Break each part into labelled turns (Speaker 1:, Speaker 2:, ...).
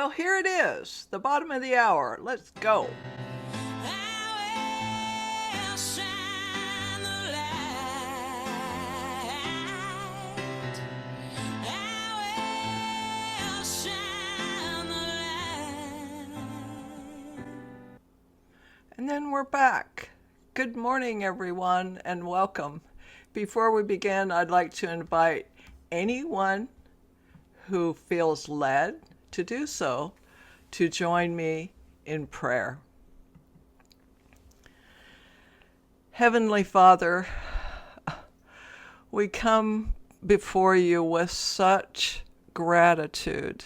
Speaker 1: Well, here it is, the bottom of the hour. Let's go. And then we're back. Good morning, everyone, and welcome. Before we begin, I'd like to invite anyone who feels led to do so to join me in prayer. Heavenly Father, we come before you with such gratitude.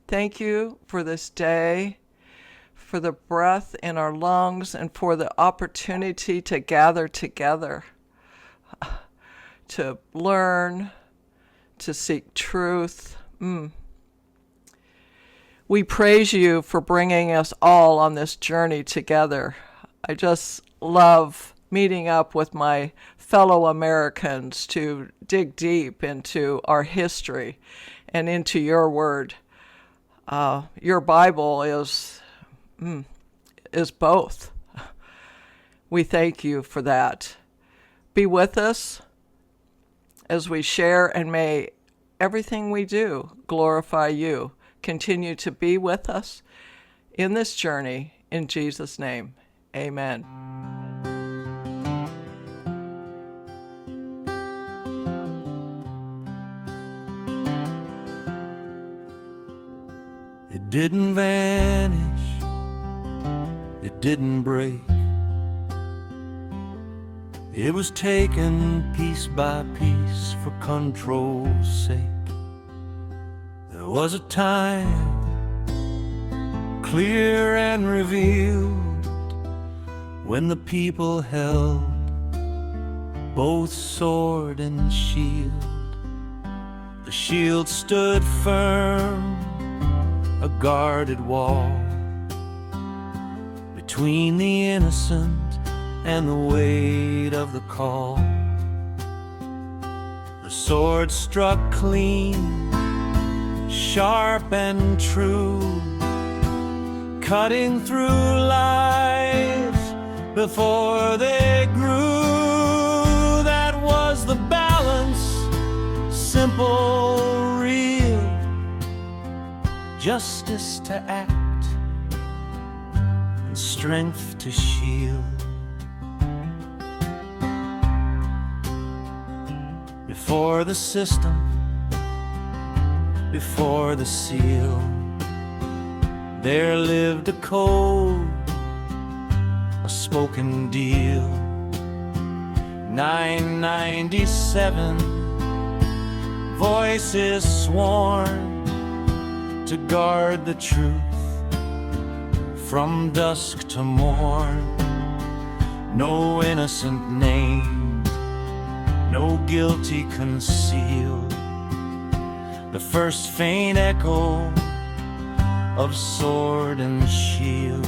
Speaker 1: Thank you for this day, for the breath in our lungs, and for the opportunity to gather together, to learn, to seek truth. We praise you for bringing us all on this journey together. I just love meeting up with my fellow Americans to dig deep into our history and into your word. Your Bible is both. We thank you for that. Be with us as we share, and may everything we do glorify you. Continue to be with us in this journey. In Jesus' name, amen.
Speaker 2: It didn't vanish, it didn't break. It was taken piece by piece for control's sake. There was a time, clear and revealed, when the people held both sword and shield. The shield stood firm, a guarded wall between the innocent and the weight of the call. The sword struck clean, sharp and true, cutting through lives before they grew. That was the balance, simple, real, justice to act and strength to shield. Before the system, before the seal, there lived a code, a spoken deal. 997 voices sworn to guard the truth from dusk to morn. No innocent named, no guilty concealed. The first faint echo of sword and shield.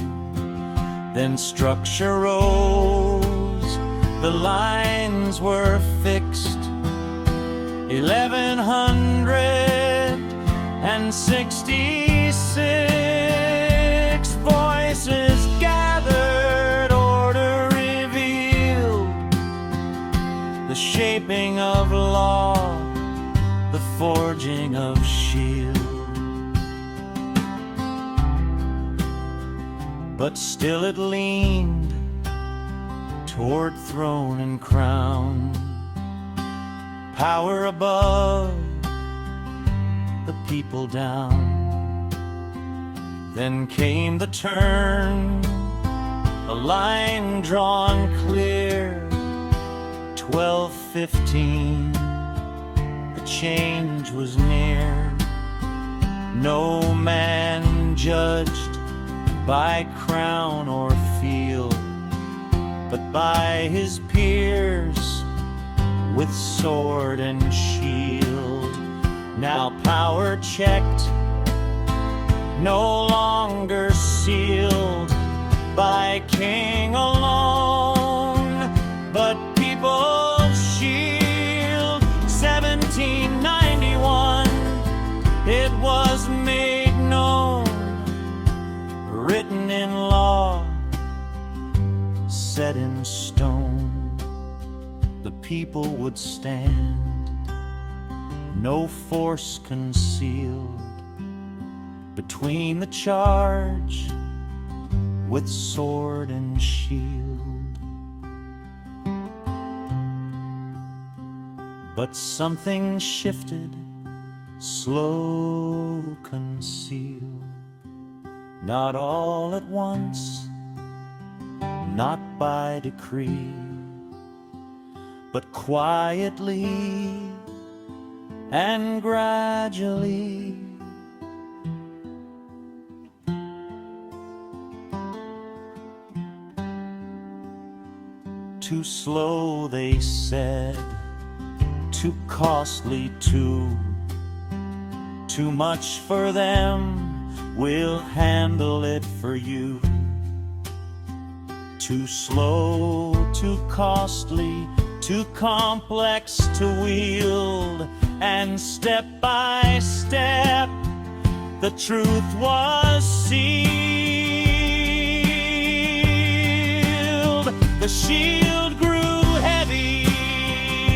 Speaker 2: Then structure rose, the lines were fixed. 1166 voices gathered, order revealed, the shaping of law, the forging of shield. But still it leaned toward throne and crown, power above, the people down. Then came the turn, a line drawn clear. 12:15, the change was near. No man judged by crown or field, but by his peers with sword and shield. Now power checked, no longer sealed by king alone, but people's shield. 1791, it was people would stand, no force concealed between the charge with sword and shield. But something shifted, slow, concealed, not all at once, not by decree, but quietly and gradually. Too slow, they said, too costly, too much for them, we'll handle it for you. Too slow, too costly, too complex to wield, and step by step the truth was sealed. The shield grew heavy,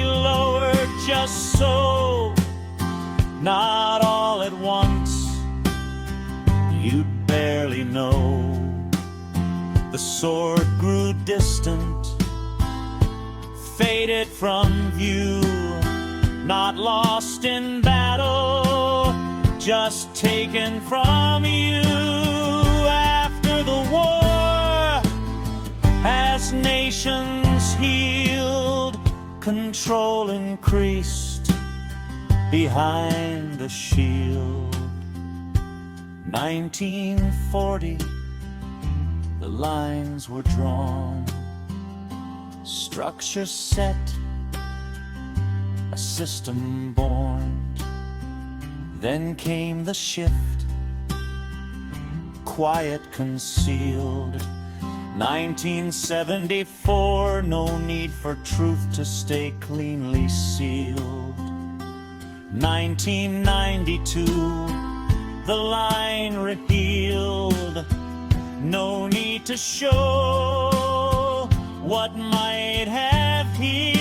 Speaker 2: lowered just so, not all at once, you'd barely know. The sword grew distant, faded from view, not lost in battle, just taken from you. After the war, as nations healed, control increased behind the shield. 1940, the lines were drawn, structure set, a system born. Then came the shift, quiet, concealed. 1974, no need for truth to stay cleanly sealed. 1992, the line repealed, no need to show what might have healed.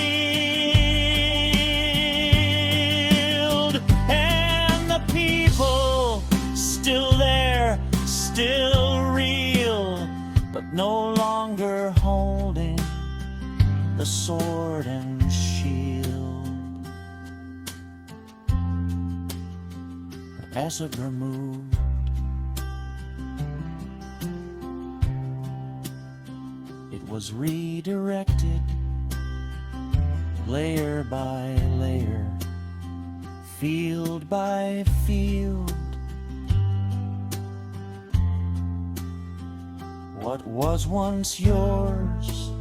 Speaker 2: And the people still there, still real, but no longer holding the sword and shield. As it removed, it was redirected, layer by layer, field by field. What was once yours,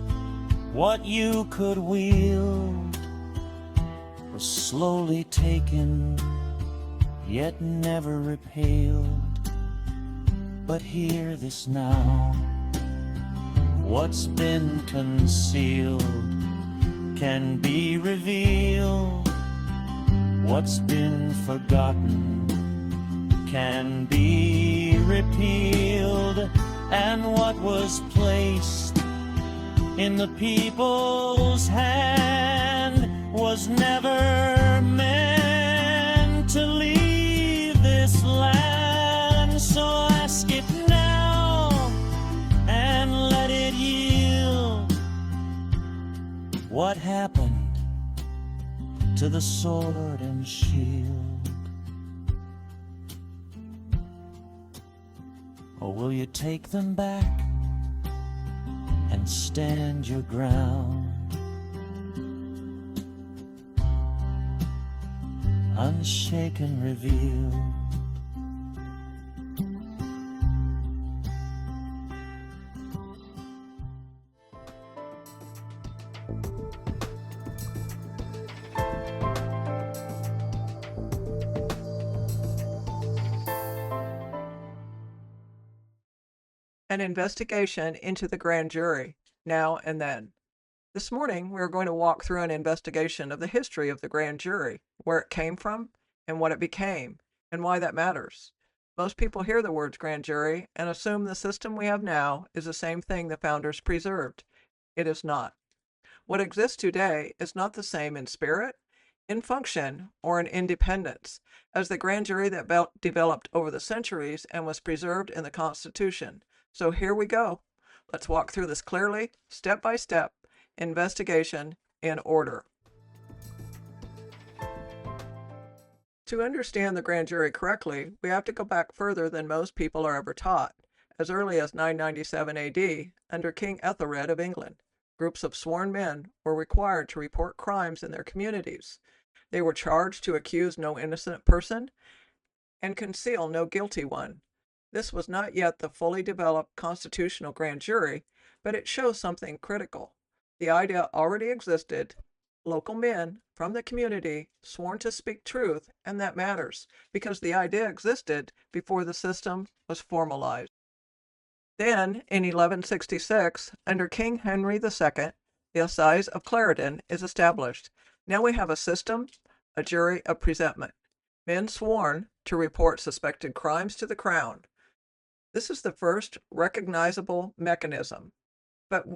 Speaker 2: what you could wield, was slowly taken, yet never repelled. But hear this now, what's been concealed can be revealed. What's been forgotten can be repealed. And what was placed in the people's hand was never meant to leave this land. So ask it now and let it yield. What happened to the sword and shield? Or will you take them back and stand your ground? Unshaken reveal.
Speaker 1: An investigation into the grand jury, now and then. This morning, we are going to walk through an investigation of the history of the grand jury, where it came from, and what it became, and why that matters. Most people hear the words grand jury and assume the system we have now is the same thing the founders preserved. It is not. What exists today is not the same in spirit, in function, or in independence as the grand jury that developed over the centuries and was preserved in the Constitution. So here we go. Let's walk through this clearly, step by step, investigation in order. To understand the grand jury correctly, we have to go back further than most people are ever taught. As early as 997 AD, under King Ethelred of England, groups of sworn men were required to report crimes in their communities. They were charged to accuse no innocent person and conceal no guilty one. This was not yet the fully developed constitutional grand jury, but it shows something critical. The idea already existed. Local men from the community sworn to speak truth, and that matters because the idea existed before the system was formalized. Then, in 1166, under King Henry II, the Assize of Clarendon is established. Now we have a system, a jury of presentment, men sworn to report suspected crimes to the crown. This is the first recognizable mechanism. But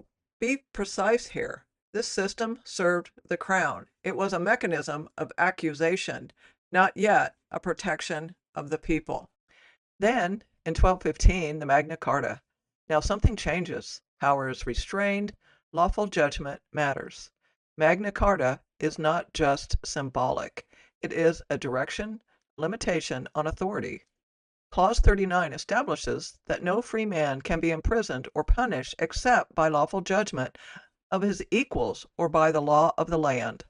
Speaker 1: be precise here. This system served the crown. It was a mechanism of accusation, not yet a protection of the people. Then, in 1215, the Magna Carta. Now something changes. Power is restrained. Lawful judgment matters. Magna Carta is not just symbolic. It is a direction, limitation on authority. Clause 39 establishes that no free man can be imprisoned or punished except by lawful judgment of his equals or by the law of the land.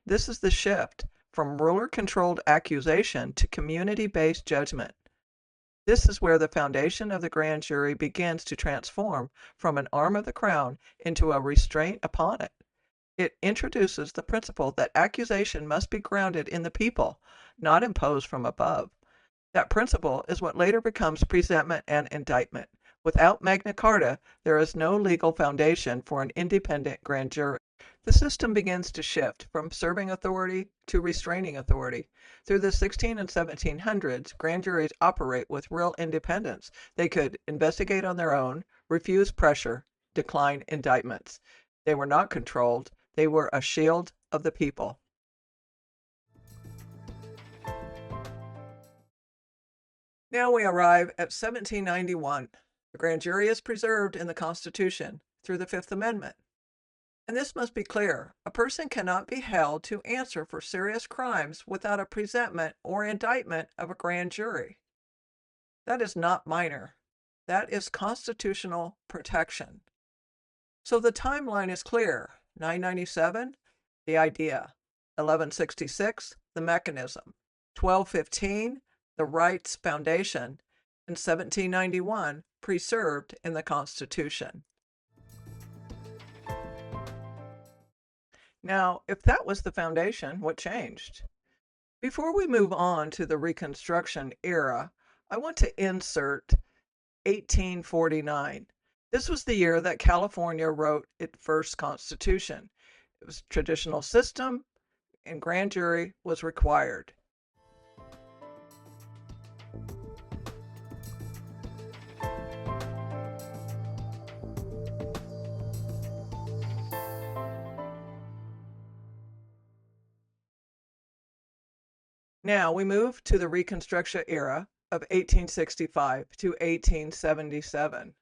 Speaker 1: This is the shift from ruler-controlled accusation to community-based judgment. This is where the foundation of the grand jury begins to transform from an arm of the crown into a restraint upon it. It introduces the principle that accusation must be grounded in the people, not imposed from above. That principle is what later becomes presentment and indictment. Without Magna Carta, there is no legal foundation for an independent grand jury. The system begins to shift from serving authority to restraining authority. Through the 16 and 1700s, grand juries operate with real independence. They could investigate on their own, refuse pressure, decline indictments. They were not controlled. They were a shield of the people. Now we arrive at 1791. The grand jury is preserved in the Constitution through the Fifth Amendment. And this must be clear. A person cannot be held to answer for serious crimes without a presentment or indictment of a grand jury. That is not minor. That is constitutional protection. So the timeline is clear. 997, the idea. 1166, the mechanism. 1215, the rights foundation. And 1791, preserved in the Constitution. Now, if that was the foundation, what changed? Before we move on to the Reconstruction era, I want to insert 1849. This was the year that California wrote its first constitution. It was a traditional system, and grand jury was required. Now we move to the Reconstruction era of 1865 to 1877.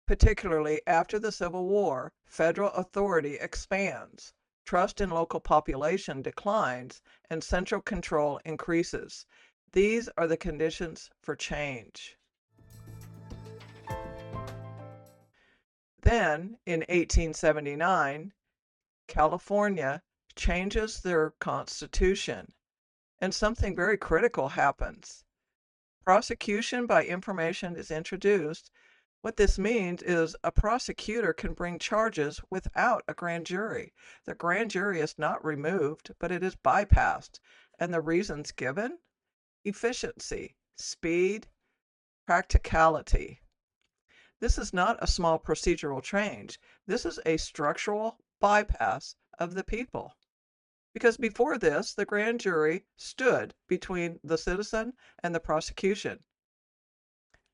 Speaker 1: Particularly after the Civil War, federal authority expands, trust in local population declines, and central control increases. These are the conditions for change. Then, in 1879, California changes their constitution. And something very critical happens. Prosecution by information is introduced. What this means is a prosecutor can bring charges without a grand jury. The grand jury is not removed, but it is bypassed. And the reasons given? Efficiency, speed, practicality. This is not a small procedural change. This is a structural bypass of the people. Because before this, the grand jury stood between the citizen and the prosecution.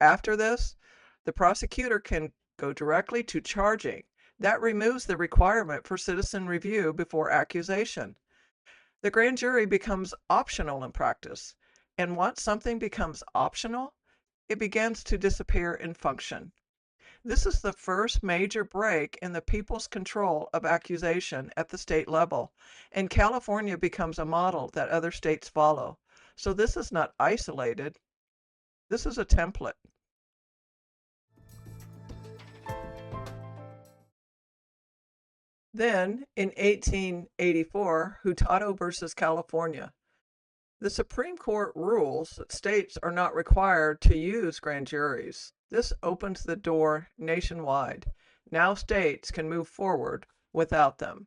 Speaker 1: After this, the prosecutor can go directly to charging. That removes the requirement for citizen review before accusation. The grand jury becomes optional in practice, and once something becomes optional, it begins to disappear in function. This is the first major break in the people's control of accusation at the state level, and California becomes a model that other states follow. So this is not isolated, this is a template. Then, in 1884, Hurtado versus California, the Supreme Court rules that states are not required to use grand juries. This opens the door nationwide. Now states can move forward without them.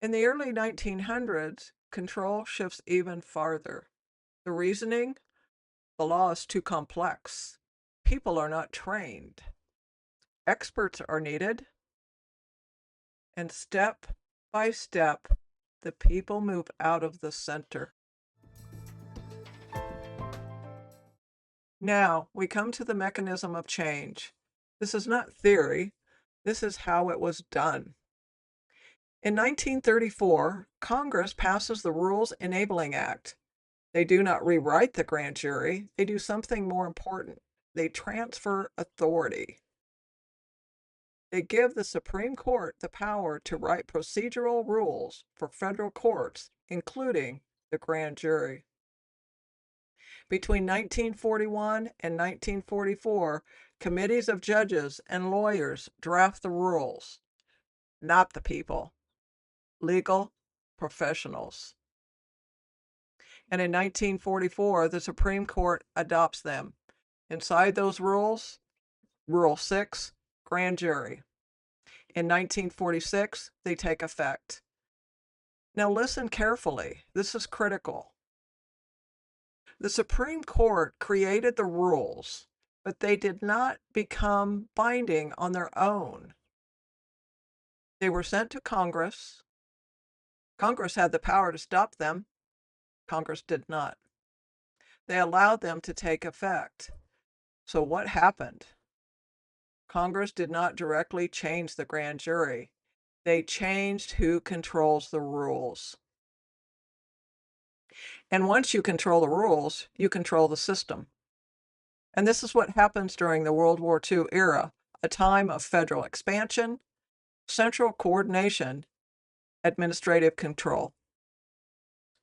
Speaker 1: In the early 1900s, control shifts even farther. The reasoning? The law is too complex. People are not trained. Experts are needed. And step by step, the people move out of the center. Now, we come to the mechanism of change. This is not theory. This is how it was done. In 1934, Congress passes the Rules Enabling Act. They do not rewrite the grand jury. They do something more important. They transfer authority. They give the Supreme Court the power to write procedural rules for federal courts, including the grand jury. Between 1941 and 1944, committees of judges and lawyers draft the rules, not the people. Legal professionals. And in 1944, the Supreme Court adopts them. Inside those rules, Rule 6, grand jury. In 1946, they take effect. Now listen carefully. This is critical. The Supreme Court created the rules, but they did not become binding on their own. They were sent to Congress. Congress had the power to stop them. Congress did not. They allowed them to take effect. So what happened? Congress did not directly change the grand jury. They changed who controls the rules. And once you control the rules, you control the system. And this is what happens during the World War II era, a time of federal expansion, central coordination, administrative control.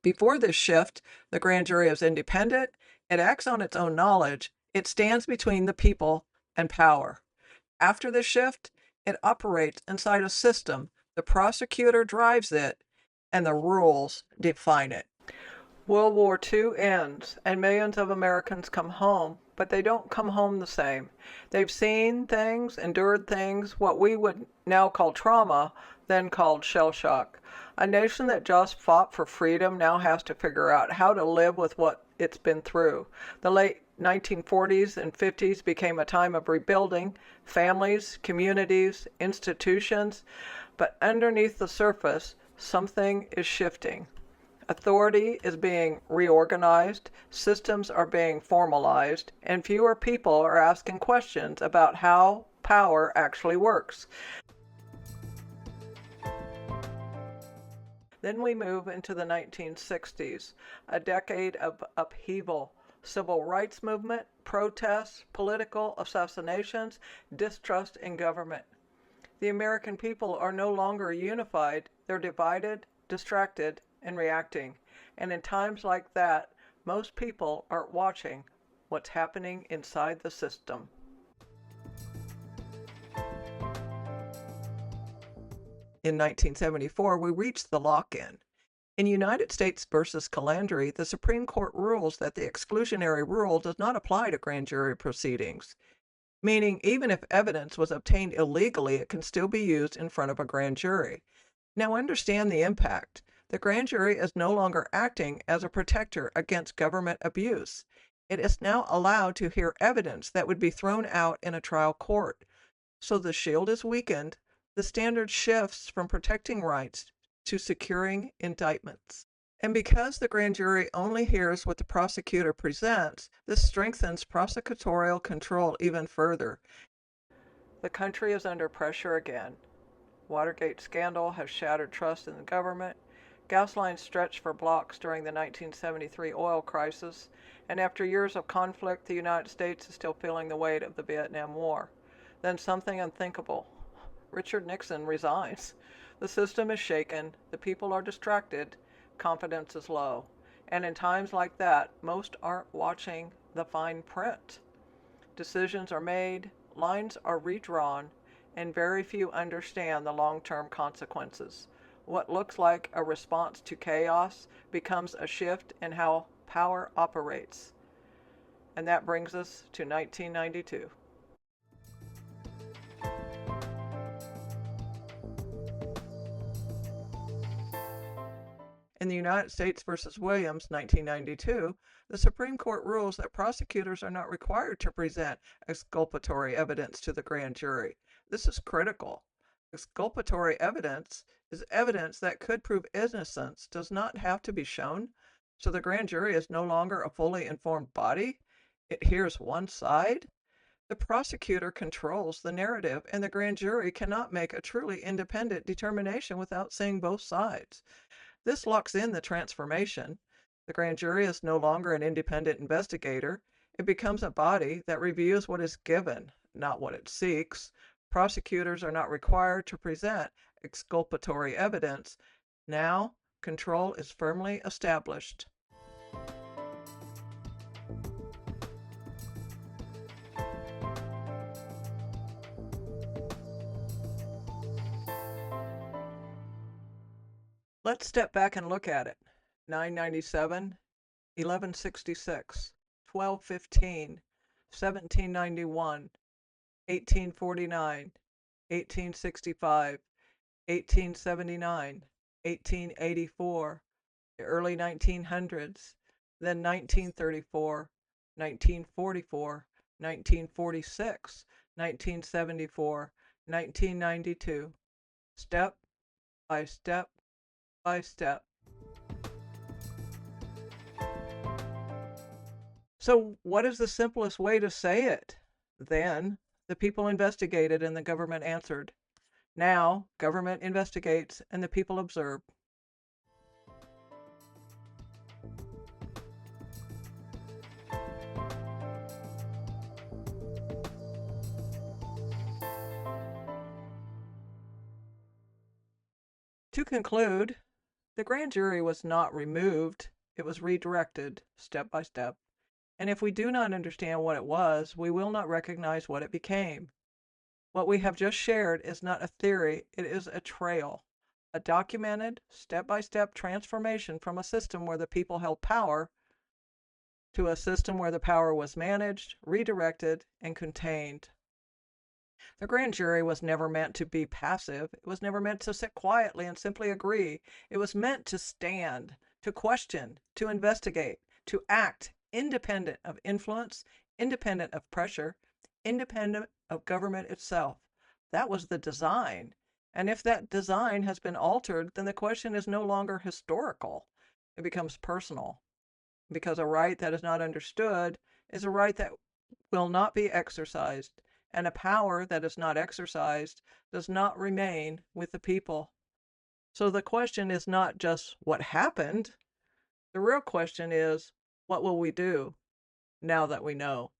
Speaker 1: Before this shift, the grand jury is independent, it acts on its own knowledge, it stands between the people and power. After this shift, it operates inside a system. The prosecutor drives it, and the rules define it. World War II ends, and millions of Americans come home, but they don't come home the same. They've seen things, endured things, what we would now call trauma, then called shell shock. A nation that just fought for freedom now has to figure out how to live with what it's been through. The late 1940s and 50s became a time of rebuilding families, communities, institutions, but underneath the surface, something is shifting. Authority is being reorganized, systems are being formalized, and fewer people are asking questions about how power actually works. Then we move into the 1960s, a decade of upheaval. Civil rights movement, protests, political assassinations, distrust in government. The American people are no longer unified, they're divided, distracted, and reacting. And in times like that, most people aren't watching what's happening inside the system. In 1974, we reached the lock-in. In United States versus Calandra, the Supreme Court rules that the exclusionary rule does not apply to grand jury proceedings, meaning even if evidence was obtained illegally, it can still be used in front of a grand jury. Now understand the impact. The grand jury is no longer acting as a protector against government abuse. It is now allowed to hear evidence that would be thrown out in a trial court. So the shield is weakened. The standard shifts from protecting rights to securing indictments. And because the grand jury only hears what the prosecutor presents, this strengthens prosecutorial control even further. The country is under pressure again. Watergate scandal has shattered trust in the government. Gas lines stretched for blocks during the 1973 oil crisis, and after years of conflict, the United States is still feeling the weight of the Vietnam War. Then something unthinkable. Richard Nixon resigns. The system is shaken, the people are distracted, confidence is low. And in times like that, most aren't watching the fine print. Decisions are made, lines are redrawn, and very few understand the long-term consequences. What looks like a response to chaos becomes a shift in how power operates. And that brings us to 1992. In the United States versus Williams, 1992, the Supreme Court rules that prosecutors are not required to present exculpatory evidence to the grand jury. This is critical. Exculpatory evidence is evidence that could prove innocence does not have to be shown, so the grand jury is no longer a fully informed body. It hears one side. The prosecutor controls the narrative, and the grand jury cannot make a truly independent determination without seeing both sides. This locks in the transformation. The grand jury is no longer an independent investigator. It becomes a body that reviews what is given, not what it seeks. Prosecutors are not required to present exculpatory evidence. Now, control is firmly established. Let's step back and look at it. 997, 1166, 1215, 1791, 1849, 1865, 1879, 1884, the early 1900s, then 1934, 1944, 1946, 1974, 1992, step by step by step. So what is the simplest way to say it? Then the people investigated and the government answered. Now government investigates and the people observe. To conclude, the grand jury was not removed, it was redirected step by step. And if we do not understand what it was, we will not recognize what it became. What we have just shared is not a theory, it is a trail, a documented, step-by-step transformation from a system where the people held power to a system where the power was managed, redirected, and contained. The grand jury was never meant to be passive. It was never meant to sit quietly and simply agree. It was meant to stand, to question, to investigate, to act independent of influence, independent of pressure, independent of government itself. That was the design. And if that design has been altered, then the question is no longer historical. It becomes personal. Because a right that is not understood is a right that will not be exercised. And a power that is not exercised does not remain with the people. So the question is not just what happened. The real question is, what will we do now that we know?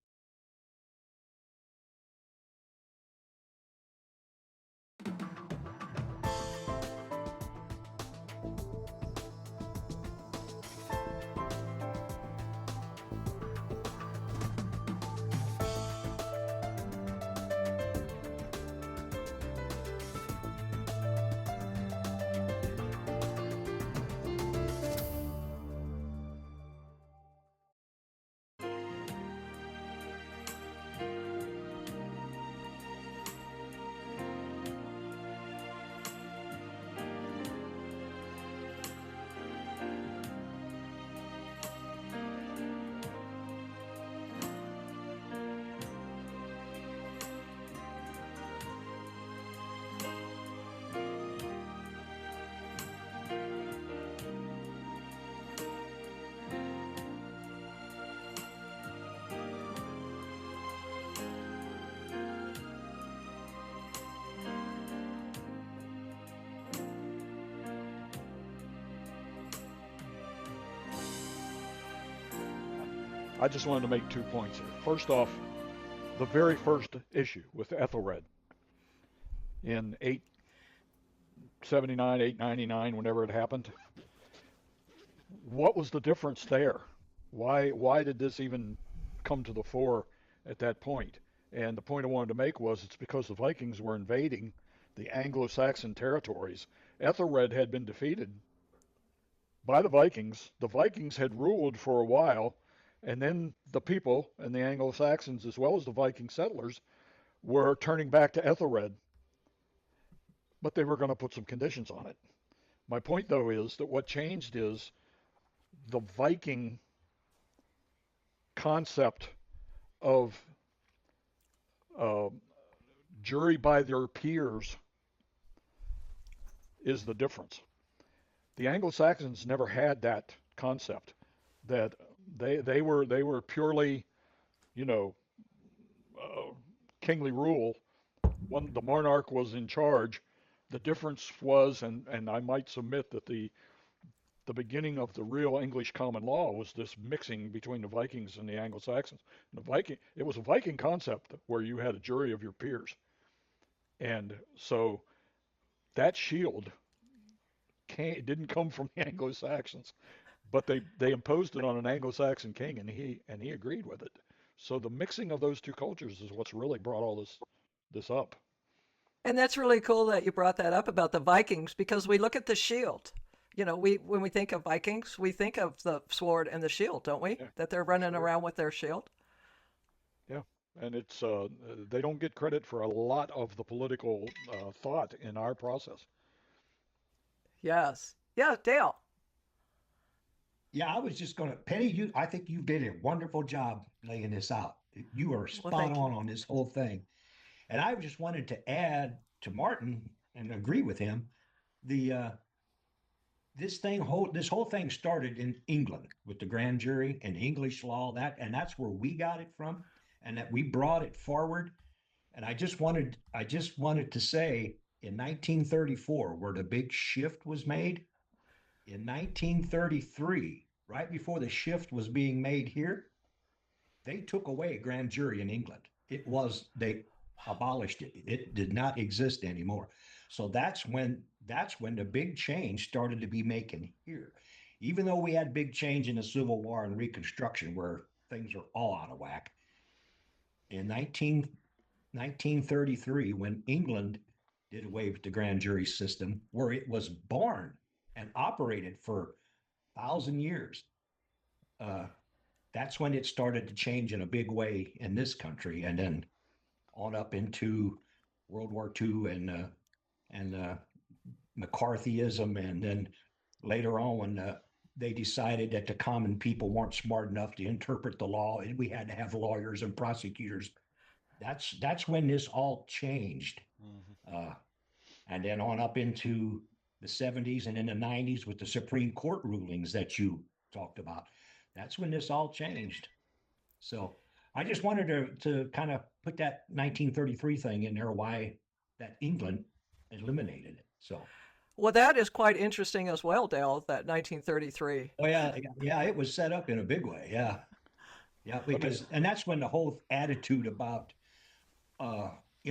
Speaker 3: I just wanted to make 2 points here. First off, the very first issue with Ethelred in 879, 899, whenever it happened, what was the difference there? Why did this even come to the fore at that point? And the point I wanted to make was it's because the Vikings were invading the Anglo-Saxon territories. Ethelred had been defeated by the Vikings. The Vikings had ruled for a while, and then the people and the Anglo-Saxons, as well as the Viking settlers, were turning back to Ethelred, but they were going to put some conditions on it. My point, though, is that what changed is the Viking concept of uh, jury by their peers is the difference. The Anglo-Saxons never had that concept. That they were purely, you know, uh, kingly rule. When the monarch was in charge, the difference was, and I might submit that the beginning of the real English common law was this mixing between the Vikings and the Anglo-Saxons. And it was a Viking concept where you had a jury of your peers, and so that shield it didn't come from the Anglo-Saxons, but they imposed it on an Anglo-Saxon king, and he agreed with it. So the mixing of those two cultures is what's really brought all this up.
Speaker 1: And that's really cool that you brought that up about the Vikings because we look at the shield. You know, we when we think of Vikings, we think of the sword and the shield, don't we?
Speaker 3: Yeah,
Speaker 1: That they're running
Speaker 3: sure.
Speaker 1: around with their shield.
Speaker 3: Yeah, and it's they don't get credit for a lot of the political thought in our process.
Speaker 1: Yes. Yeah, Dale.
Speaker 4: Yeah, I was just going to, Penny, I think you did a wonderful job laying this out. You are
Speaker 1: Well,
Speaker 4: spot
Speaker 1: thank you.
Speaker 4: on this whole thing. And I just wanted to add to Martin and agree with him. The this whole thing started in England with the grand jury and English law, and that's where we got it from, and that we brought it forward. And I just wanted to say in 1934, where the big shift was made, in 1933, right before the shift was being made here, they took away a grand jury in England. They abolished it. It did not exist anymore. So that's when the big change started to be making here. Even though we had big change in the Civil War and Reconstruction where things are all out of whack, in 1933, when England did away with the grand jury system, where it was born and operated for 1,000 years, uh, that's when it started to change in a big way in this country, and then on up into World War II and McCarthyism, and then later on when they decided that the common people weren't smart enough to interpret the law, and we had to have lawyers and prosecutors. That's when this all changed,
Speaker 3: Hmm.
Speaker 4: uh, and then on up into the 70s and in the 90s with the Supreme Court rulings that you talked about. That's when this all changed. So I just wanted to kind of put that 1933 thing in there, why that England eliminated it. So,
Speaker 1: Well, that is quite interesting as well, Dale, that 1933.
Speaker 4: oh yeah, yeah, it was set up in a big way. Yeah, yeah,
Speaker 3: Let me.
Speaker 4: because and that's when the whole attitude about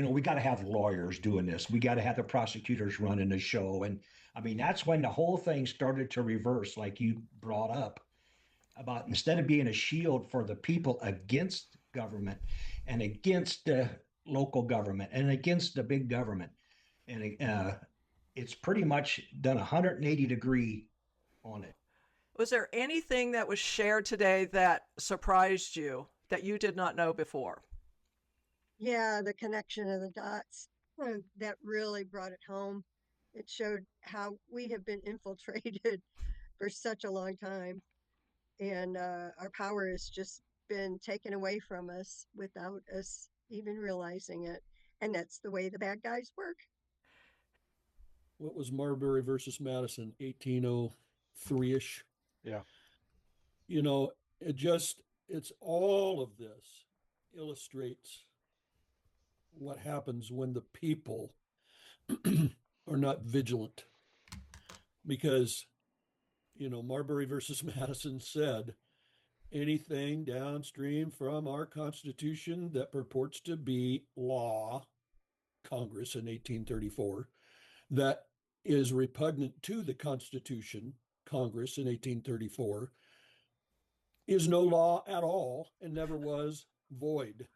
Speaker 4: we got to have lawyers doing this. We got to have the prosecutors running the show, and I mean that's when the whole thing started to reverse, like you brought up about instead of being a shield for the people against government and against the local government and against the big government. And it's pretty much done a 180-degree on it.
Speaker 1: Was there anything that was shared today that surprised you that you did not know before?
Speaker 5: Yeah, the connection of the dots, that really brought it home. It showed how we have been infiltrated for such a long time, and our power has just been taken away from us without us even realizing it. And that's the way the bad guys work.
Speaker 6: What was Marbury versus Madison, 1803-ish?
Speaker 3: Yeah.
Speaker 6: You know, it's all of this illustrates what happens when the people are not vigilant. Because, Marbury versus Madison said anything downstream from our Constitution that purports to be law, Congress in 1834, that is repugnant to the Constitution, Congress in 1834, is no law at all and never was, void.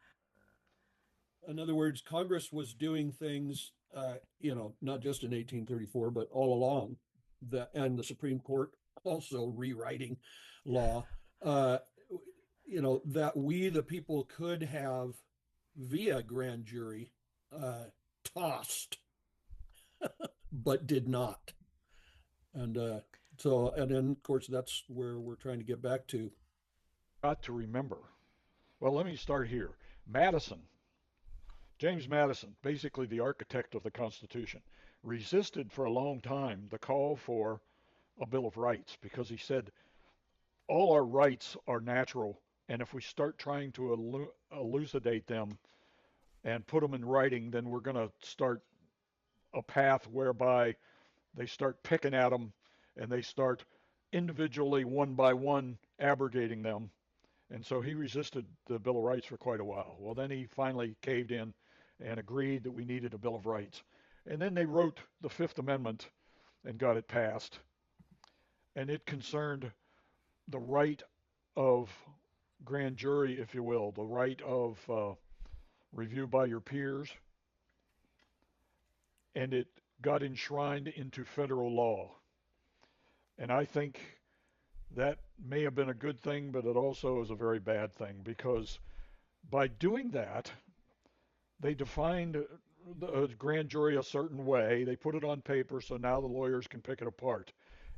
Speaker 6: In other words, Congress was doing things, not just in 1834, but all along, and the Supreme Court also rewriting law, uh, that we, the people, could have via grand jury tossed, but did not. And and then, of course, that's where we're trying to get back to.
Speaker 3: Got to remember. Well, let me start here. Madison, James Madison, basically the architect of the Constitution, resisted for a long time the call for a Bill of Rights because he said all our rights are natural, and if we start trying to elucidate them and put them in writing, then we're going to start a path whereby they start picking at them and they start individually, one by one, abrogating them. And so he resisted the Bill of Rights for quite a while. Well, then he finally caved in and agreed that we needed a Bill of Rights. And then they wrote the Fifth Amendment and got it passed. And it concerned the right of grand jury, if you will, the right of review by your peers. And it got enshrined into federal law. And I think that may have been a good thing, but it also is a very bad thing because by doing that, they defined the grand jury a certain way. They put it on paper so now the lawyers can pick it apart.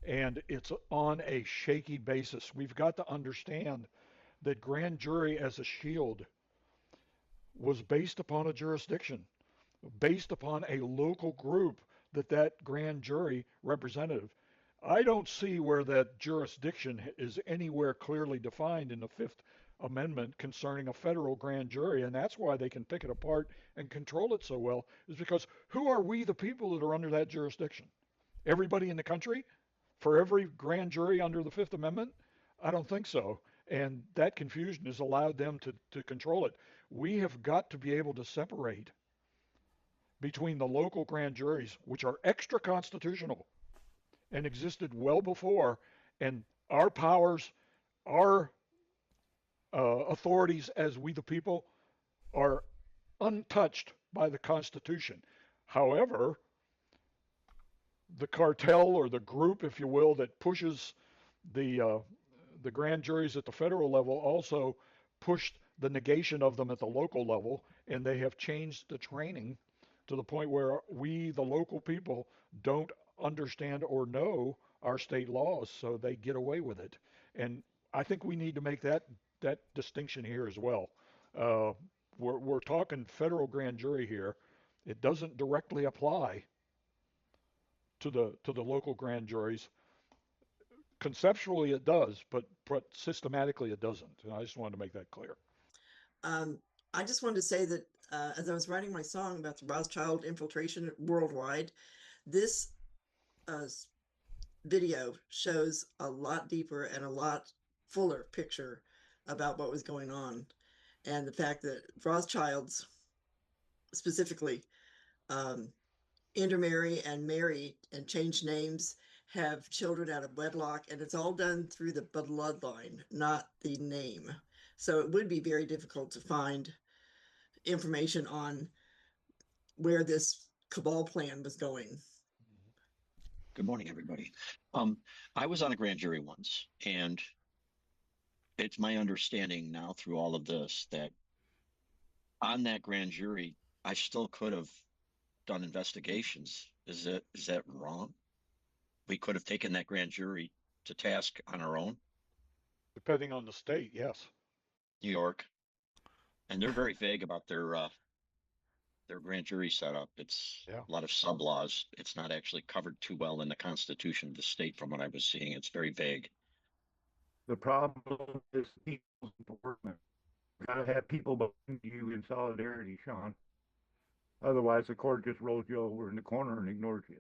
Speaker 3: And it's on a shaky basis. We've got to understand that grand jury as a shield was based upon a jurisdiction, based upon a local group that grand jury representative. I don't see where that jurisdiction is anywhere clearly defined in the Fifth Amendment concerning a federal grand jury, and that's why they can pick it apart and control it so well, is because who are we, the people, that are under that jurisdiction? Everybody in the country? For every grand jury under the Fifth Amendment? I don't think so. And that confusion has allowed them to control it. We have got to be able to separate between the local grand juries, which are extra constitutional and existed well before, and our powers, our authorities as we the people are untouched by the Constitution. However, the cartel or the group, if you will, that pushes the grand juries at the federal level also pushed the negation of them at the local level, and they have changed the training to the point where we, the local people, don't understand or know our state laws, so they get away with it. And I think we need to make that distinction here as well. We're talking federal grand jury here. It doesn't directly apply to the local grand juries. Conceptually, it does, but systematically, it doesn't. And I just wanted to make that clear.
Speaker 7: I just wanted to say that as I was writing my song about the Rothschild infiltration worldwide, this video shows a lot deeper and a lot fuller picture about what was going on, and the fact that Rothschilds specifically intermarry and marry and change names, have children out of wedlock, and it's all done through the bloodline, not the name. So it would be very difficult to find information on where this cabal plan was going.
Speaker 8: Good morning, everybody. I was on a grand jury once, and it's my understanding now through all of this that on that grand jury, I still could have done investigations. Is that wrong? We could have taken that grand jury to task on our own.
Speaker 3: Depending on the state, yes.
Speaker 8: New York, and they're very vague about their grand jury setup. It's a lot of sub laws. It's not actually covered too well in the Constitution of the state, from what I was seeing. It's very vague.
Speaker 9: The problem is people's enforcement. You gotta have people behind you in solidarity, Sean. Otherwise, the court just rolls you over in the corner and ignores you.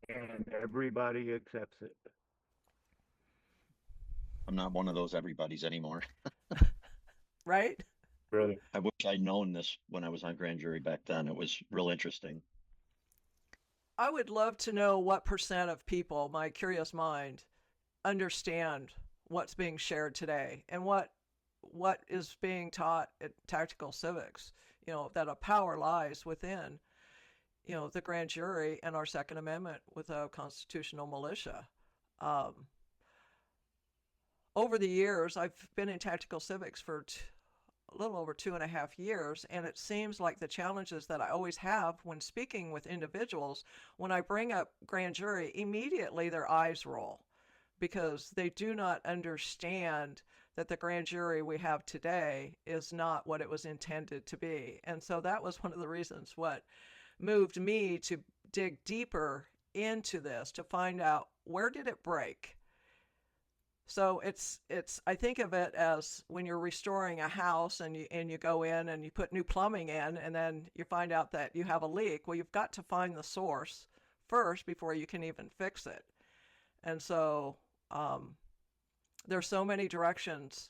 Speaker 9: And everybody accepts it.
Speaker 8: I'm not one of those everybody's anymore.
Speaker 1: Right?
Speaker 9: Really.
Speaker 8: I wish I'd known this when I was on grand jury back then. It was real interesting.
Speaker 1: I would love to know what percent of people, my curious mind, understand what's being shared today and what is being taught at tactical civics. That a power lies within the grand jury and our Second Amendment with a constitutional militia. Um, Over the years, I've been in tactical civics for a little over 2.5 years, and it seems like the challenges that I always have when speaking with individuals, when I bring up grand jury, immediately their eyes roll because they do not understand that the grand jury we have today is not what it was intended to be. And so that was one of the reasons what moved me to dig deeper into this to find out where did it break. So it's I think of it as when you're restoring a house and you go in and you put new plumbing in and then you find out that you have a leak. Well, you've got to find the source first before you can even fix it. And so there's so many directions,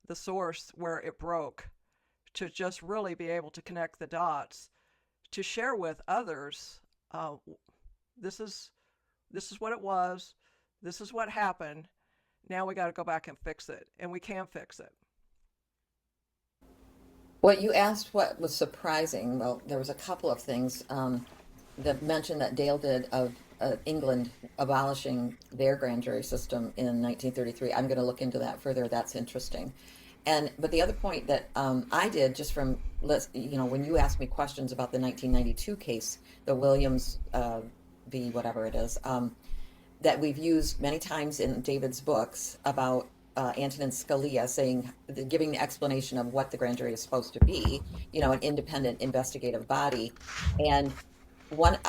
Speaker 1: the source where it broke, to just really be able to connect the dots, to share with others. This is what it was. This is what happened. Now we got to go back and fix it, and we can fix it.
Speaker 10: Well, you asked what was surprising. Well, there was a couple of things. The mention that Dale did of England abolishing their grand jury system in 1933. I'm going to look into that further. That's interesting. But the other point that I did just from, when you asked me questions about the 1992 case, the Williams v. whatever it is, that we've used many times in David's books about Antonin Scalia giving the explanation of what the grand jury is supposed to be, an independent investigative body. And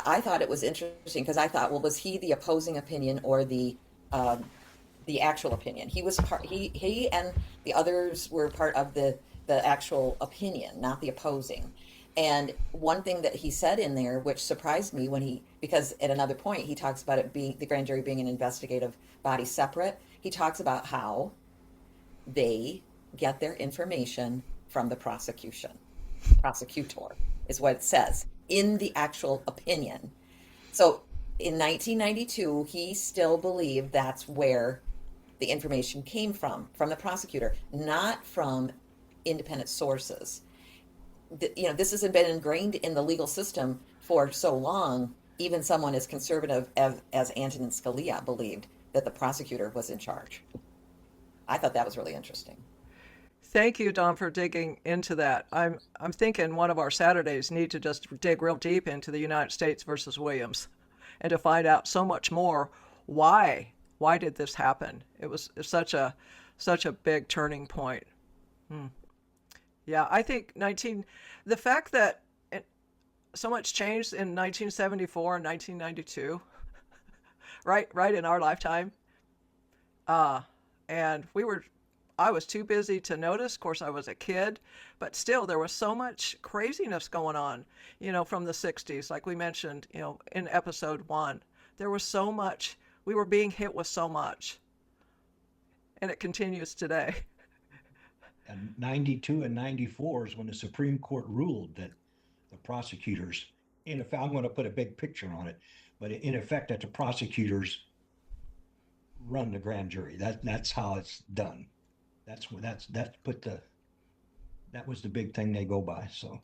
Speaker 10: I thought it was interesting because I thought, well, was he the opposing opinion or the actual opinion? He was he and the others were part of the actual opinion, not the opposing. And one thing that he said in there, which surprised me because at another point he talks about it being the grand jury being an investigative body separate. He talks about how they get their information from the prosecutor is what it says in the actual opinion. So in 1992, he still believed that's where the information came from the prosecutor, not from independent sources. This has been ingrained in the legal system for so long. Even someone as conservative as Antonin Scalia believed that the prosecutor was in charge. I thought that was really interesting.
Speaker 1: Thank you, Don, for digging into that. I'm thinking one of our Saturdays need to just dig real deep into the United States versus Williams, and to find out so much more. Why did this happen? It was such a big turning point. Yeah, I think the fact that so much changed in 1974 and 1992, right in our lifetime, and I was too busy to notice. Of course, I was a kid, but still there was so much craziness going on, from the 60s, like we mentioned, in episode 1. There was so much, we were being hit with so much, and it continues today.
Speaker 4: And 92 and 94 is when the Supreme Court ruled that the prosecutors, in effect, I'm going to put a big picture on it, but in effect, that the prosecutors run the grand jury. That's how it's done. That was the big thing they go by. So,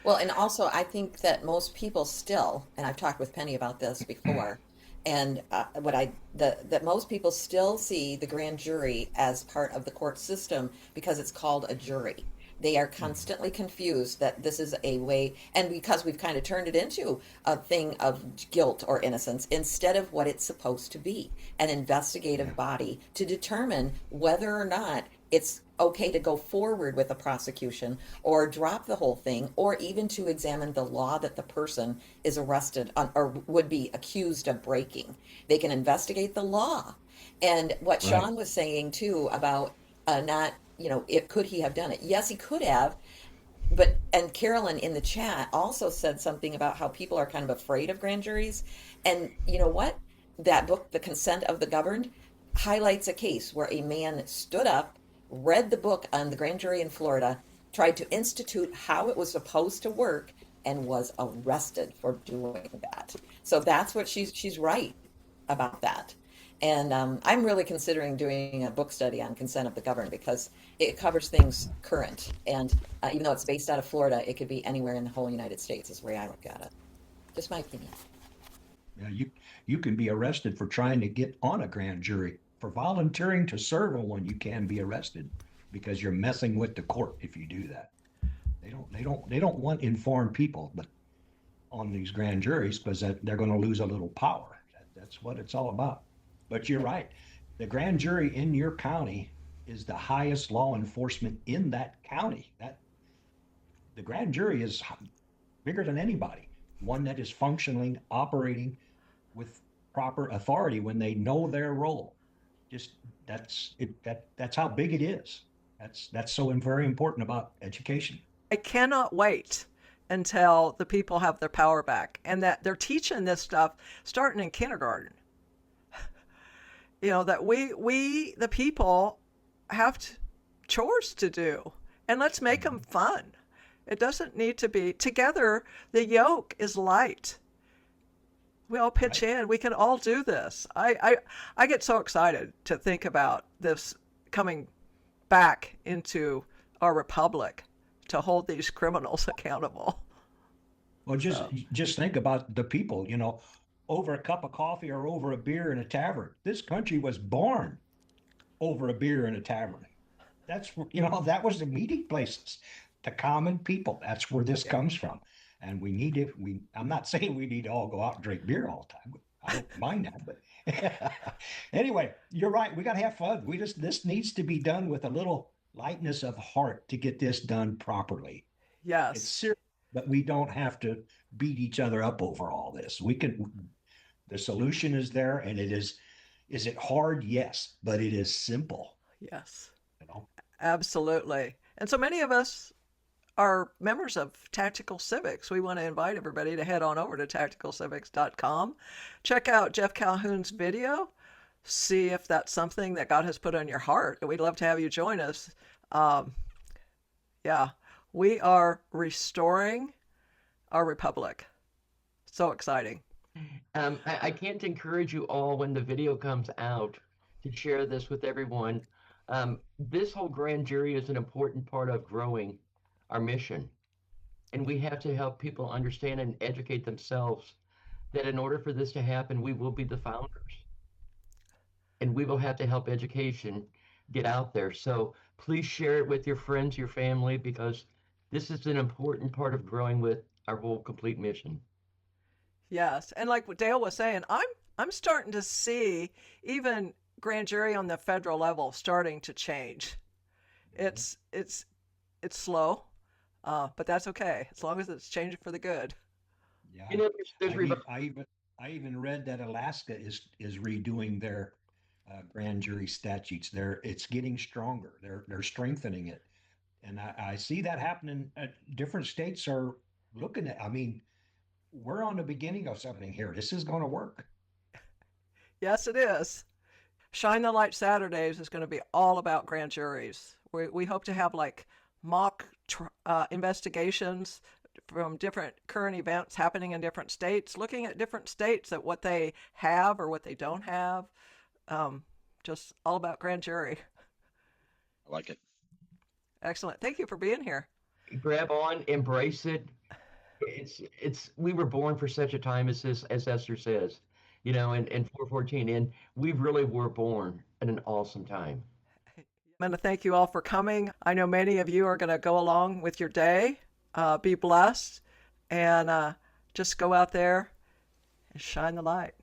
Speaker 10: well, and also I think that most people still, and I've talked with Penny about this before, and that most people still see the grand jury as part of the court system because it's called a jury. They are constantly confused that this is a way, and because we've kind of turned it into a thing of guilt or innocence instead of what it's supposed to be, an investigative body to determine whether or not it's okay to go forward with a prosecution or drop the whole thing, or even to examine the law that the person is arrested on or would be accused of breaking. They can investigate the law. And what Sean was saying too about not, could he have done it? Yes, he could have. And Carolyn in the chat also said something about how people are kind of afraid of grand juries. And you know what? That book, The Consent of the Governed, highlights a case where a man stood up, read the book on the grand jury in Florida, tried to institute how it was supposed to work, and was arrested for doing that. So that's what she's right about that. And I'm really considering doing a book study on consent of the governed because it covers things current. And even though it's based out of Florida, it could be anywhere in the whole United States, is the way I look at it. Just my opinion.
Speaker 4: Yeah, you can be arrested for trying to get on a grand jury. For volunteering to serve on one, you can be arrested because you're messing with the court if you do that. They don't want informed people, but on these grand juries because they're going to lose a little power. That's what it's all about. But you're right. The grand jury in your county is the highest law enforcement in that county. That the grand jury is bigger than anybody. One that is functioning, operating with proper authority when they know their role. Just that's it. That's how big it is. That's so very important about education.
Speaker 1: I cannot wait until the people have their power back and that they're teaching this stuff starting in kindergarten. You know, that we the people have chores to do, and let's make them fun. It doesn't need to be together. The yoke is light. We all pitch in. We can all do this. I get so excited to think about this coming back into our republic to hold these criminals accountable.
Speaker 4: Well, just think about the people, over a cup of coffee or over a beer in a tavern. This country was born over a beer in a tavern. That's, that was the meeting places, the common people. That's where this comes from. And I'm not saying we need to all go out and drink beer all the time. I don't mind that, but anyway, you're right. We got to have fun. This needs to be done with a little lightness of heart to get this done properly.
Speaker 1: Yes.
Speaker 4: It's serious, but we don't have to beat each other up over all this. The solution is there, and is it hard? Yes, but it is simple.
Speaker 1: Yes. Absolutely. And so many of us are members of Tactical Civics. We want to invite everybody to head on over to tacticalcivics.com. Check out Jeff Calhoun's video. See if that's something that God has put on your heart. We'd love to have you join us. Yeah, we are restoring our republic. So exciting.
Speaker 11: I can't encourage you all when the video comes out to share this with everyone. This whole grand jury is an important part of growing our mission. And we have to help people understand and educate themselves that in order for this to happen, we will be the founders. And we will have to help education get out there. So please share it with your friends, your family, because this is an important part of growing with our whole complete mission.
Speaker 1: Yes. And like what Dale was saying, I'm starting to see even grand jury on the federal level starting to change. It's slow, but that's okay as long as it's changing for the good.
Speaker 4: Yeah. I even read that Alaska is redoing their grand jury statutes. It's getting stronger. They're strengthening it, and I see that happening. Different states are looking at. I mean, we're on the beginning of something here. This is going to work.
Speaker 1: Yes, it is. Shine the Light Saturdays is going to be all about grand juries. We hope to have like mock investigations from different current events happening in different states, looking at different states at what they have or what they don't have. Just all about grand jury.
Speaker 8: I like it.
Speaker 1: Excellent. Thank you for being here.
Speaker 11: Grab on, embrace it. We were born for such a time as this, as Esther says, in 414, and we really were born at an awesome time.
Speaker 1: I'm going to thank you all for coming. I know many of you are going to go along with your day. Be blessed, and just go out there and shine the light.